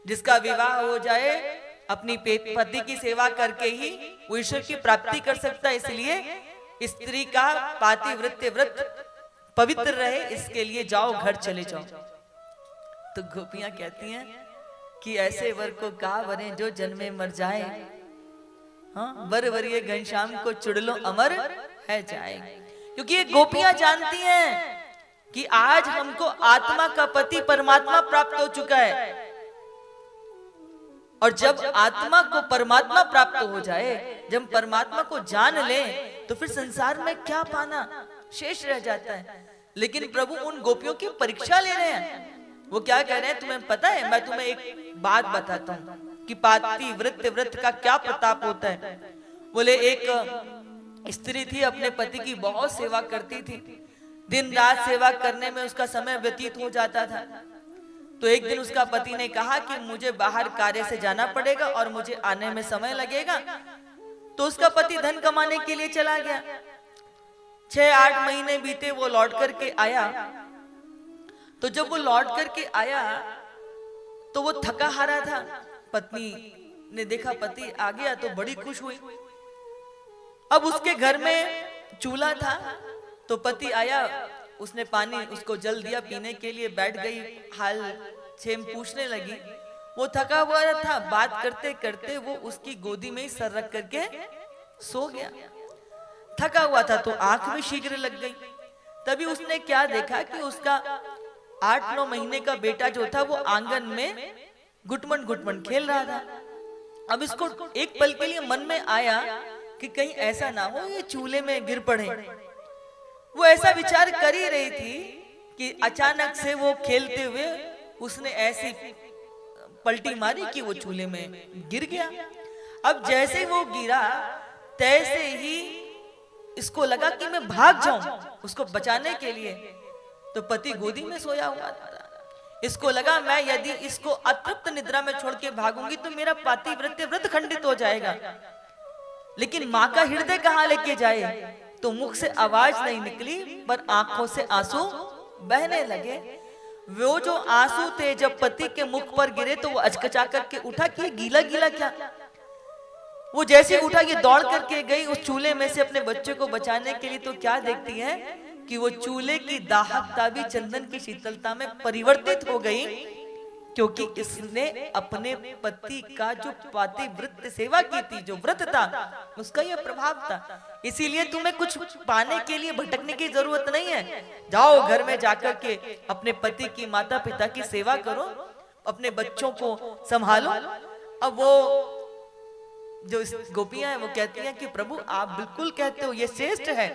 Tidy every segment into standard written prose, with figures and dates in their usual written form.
जिसका विवाह हो जाए अपनी पति की सेवा करके ही वो ईश्वर की प्राप्ति कर सकता है। इसलिए स्त्री का पातिव्रत्य व्रत पवित्र रहे, इसके लिए जाओ घर चले जाओ। तो गोपियां कहती हैं कि ऐसे वर को का वरे जो जन्मे मर जाए, हाँ वर वरिये घनश्याम को चुड़लो अमर है जाए। क्योंकि ये गोपियां जानती हैं कि आज हमको आत्मा का पति परमात्मा प्राप्त हो चुका है, और जब आत्मा को परमात्मा प्राप्त हो जाए, जब परमात्मा को जान ले, तो फिर संसार में क्या पाना शेष रह जाता है। लेकिन प्रभु उन गोपियों की परीक्षा ले रहे हैं। वो क्या कह रहे हैं तुम्हें पता है? मैं तुम्हें एक बात बताता हूँ कि पाति व्रत का क्या प्रताप होता है। बोले एक स्त्री थी, अपने पति की बहुत सेवा करती थी, दिन रात सेवा करने में उसका समय व्यतीत हो जाता था। तो एक दिन उसका पति ने कहा कि मुझे बाहर कार्य से जाना पड़ेगा और मुझे आने में समय लगेगा। तो उसका पति धन कमाने के लिए चला गया। 6-8 महीने बीते, वो लौट करके आया। तो जब वो लौट करके आया तो वो थका हारा था। पत्नी ने देखा पति आ गया तो बड़ी खुश हुई। अब उसके घर में चूल्हा था, तो पति आया, उसने पानी उसको जल दिया पीने के लिए, बैठ गई, हाल छेम पूछने लगी। वो थका हुआ था, बात करते करते वो उसकी गोदी में ही सर रख करके सो गया। थका हुआ था तो आंख में शीघ्र लग गई। तभी उसने क्या देखा कि उसका 8-9 महीने का बेटा जो था वो आंगन में घुटमन घुटमन खेल रहा था। अब इसको एक पल के लिए मन में आया कि कहीं ऐसा ना हो ये चूल्हे में गिर पड़े। वो ऐसा विचार कर ही रही थी कि अचानक से वो खेलते हुए उसने ऐसी पलटी मारी कि वो चूल्हे में गिर गया। अब जैसे वो गिरा तैसे ही इसको लगा कि मैं भाग जाऊं उसको बचाने के लिए। तो पति गोदी में सोया हुआ था। इसको लगा मैं यदि इसको अतृप्त निद्रा में छोड़ के भागूंगी तो मेरा पातिव्रत्य व्रत खंडित हो जाएगा। लेकिन माँ का हृदय कहाँ लेके जाए? तो मुख से आवाज नहीं निकली, पर आंखों से आंसू बहने लगे। वो जो आंसू थे जब पति के मुख पर गिरे तो वो अचकचा करके उठा कि गीला गीला क्या। वो जैसे उठा ये दौड़ करके गई उस चूल्हे में से अपने बच्चे को बचाने के लिए। तो क्या देखती है कि वो चूल्हे की दाहकता भी चंदन की शीतलता में परिवर्तित हो गई, क्योंकि इसने अपने पति का जो पातिव्रत्य सेवा की थी, जो व्रत था, उसका यह प्रभाव था। इसीलिए तुम्हें कुछ पाने के लिए भटकने की जरूरत नहीं है। जाओ घर में जाकर के अपने पति की, माता पिता की सेवा करो, अपने बच्चों को संभालो। अब वो जो गोपियां हैं वो कहती हैं कि प्रभु आप बिल्कुल कहते हो, ये श्रेष्ठ है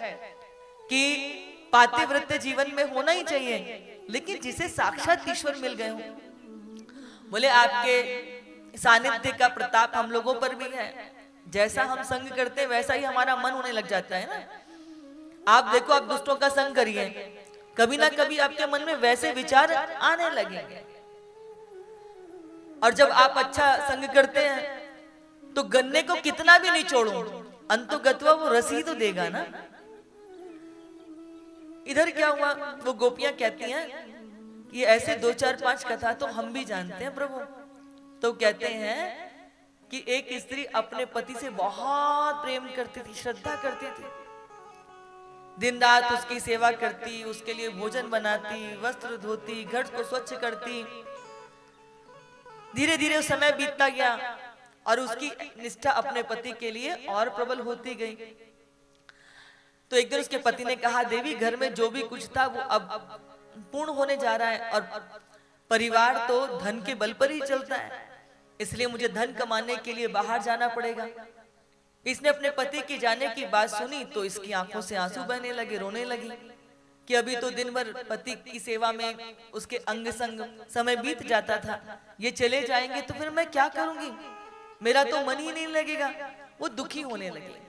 कि पातिव्रत्य जीवन में होना ही चाहिए, लेकिन जिसे साक्षात ईश्वर मिल गए हो। बोले आपके सानिध्य का प्रताप हम लोगों पर भी है। जैसा हम संग करते हैं वैसा ही हमारा मन होने लग जाता है ना। आप देखो, आप दुष्टों का संग करिए, कभी ना कभी आपके मन में वैसे विचार आने लगेंगे। और जब आप अच्छा संग करते हैं तो गन्ने को कितना भी निचोड़ो, अंतोगत्वा वो रस ही तो देगा ना। इधर क्या हुआ, वो गोपियां कहती हैं ये ऐसे 2-4-5 कथा तो हम भी जानते हैं प्रभु। तो कहते हैं कि एक स्त्री अपने पति से बहुत प्रेम करती थी, श्रद्धा करती थी, दिन रात उसकी सेवा करती, उसके लिए भोजन बनाती, वस्त्र धोती, घर को स्वच्छ करती। धीरे धीरे समय बीतता गया और उसकी निष्ठा अपने पति के लिए और प्रबल होती गई। तो एक दिन उसके पति ने कहा, देवी घर में जो भी कुछ था वो अब पूर्ण होने जा रहा है, और परिवार तो धन के बल पर ही चलता है, इसलिए मुझे धन कमाने के लिए बाहर जाना पड़ेगा। इसने अपने पति की जाने की बात सुनी तो इसकी आंखों से आंसू बहने लगे, रोने लगी कि अभी तो दिन भर पति की सेवा में उसके अंग संग समय बीत जाता था, ये चले जाएंगे तो फिर मैं क्या करूंगी, मेरा तो मन ही नहीं लगेगा। वो दुखी होने लगे।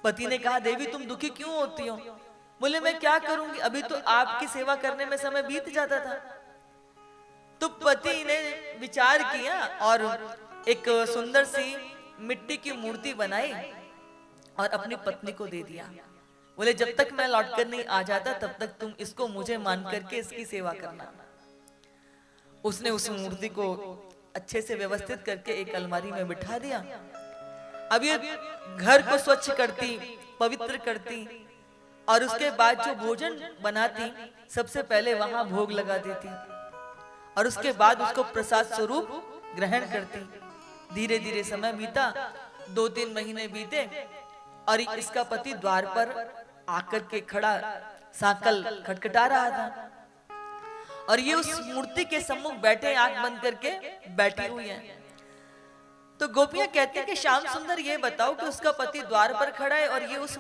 पति ने कहा, देवी तुम दुखी क्यों होती हो? बोले मैं क्या करूंगी, अभी तो आपकी सेवा करने में समय बीत जाता था। तो पति ने विचार किया और एक सुंदर सी मिट्टी की मूर्ति बनाई और अपनी पत्नी को दे दिया। बोले जब तक मैं लौटकर नहीं आ जाता तब तक तुम इसको मुझे मान करके इसकी सेवा करना। उसने उस मूर्ति को अच्छे से व्यवस्थित करके एक अलमारी में बिठा दिया। अब ये घर को स्वच्छ करती, पवित्र करती और उसके बाद जो भोजन बनाती सबसे पहले वहां भोग लगा देती और उसके बाद उसको प्रसाद स्वरूप ग्रहण करती। धीरे धीरे समय बीता, 2-3 महीने बीते और इसका पति द्वार पर आकर के खड़ा सांकल खटखटा रहा था और ये उस मूर्ति के सम्मुख बैठे, आंख बंद करके बैठी हुई है। तो गोपियां कहती हैं कि श्याम सुंदर ये बताओ कि उसका पति द्वार पर खड़ा है और ये उस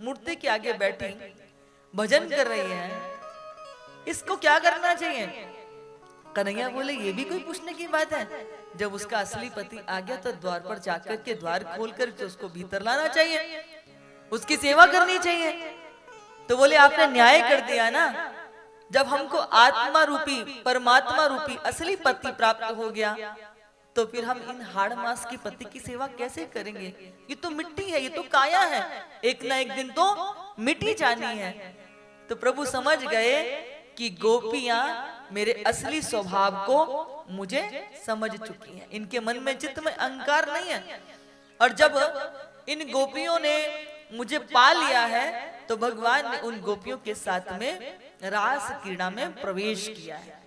मूर्ति के आगे बैठी भजन कर रही है, इसको क्या करना चाहिए? कन्हैया बोले ये भी कोई पूछने की बात है, जब उसका असली पति आ गया तो द्वार पर जाकर के द्वार खोलकर के उसको भीतर लाना चाहिए, उसकी सेवा करनी चाहिए। तो बोले आपने न्याय कर दिया ना, जब हमको आत्मा रूपी परमात्मा रूपी असली पति प्राप्त हो गया तो फिर हम इन हाड़ मास की पति की सेवा कैसे करेंगे? ये तो मिट्टी है, ये तो काया है, एक ना एक दिन तो मिट्टी जानी है। तो प्रभु समझ गए कि गोपियां मेरे असली स्वभाव को मुझे समझ चुकी हैं, इनके मन में चित्त में अहंकार नहीं है। और जब इन गोपियों ने मुझे पा लिया है तो भगवान ने उन गोपियों के साथ में रास क्रीड़ा में प्रवेश किया है।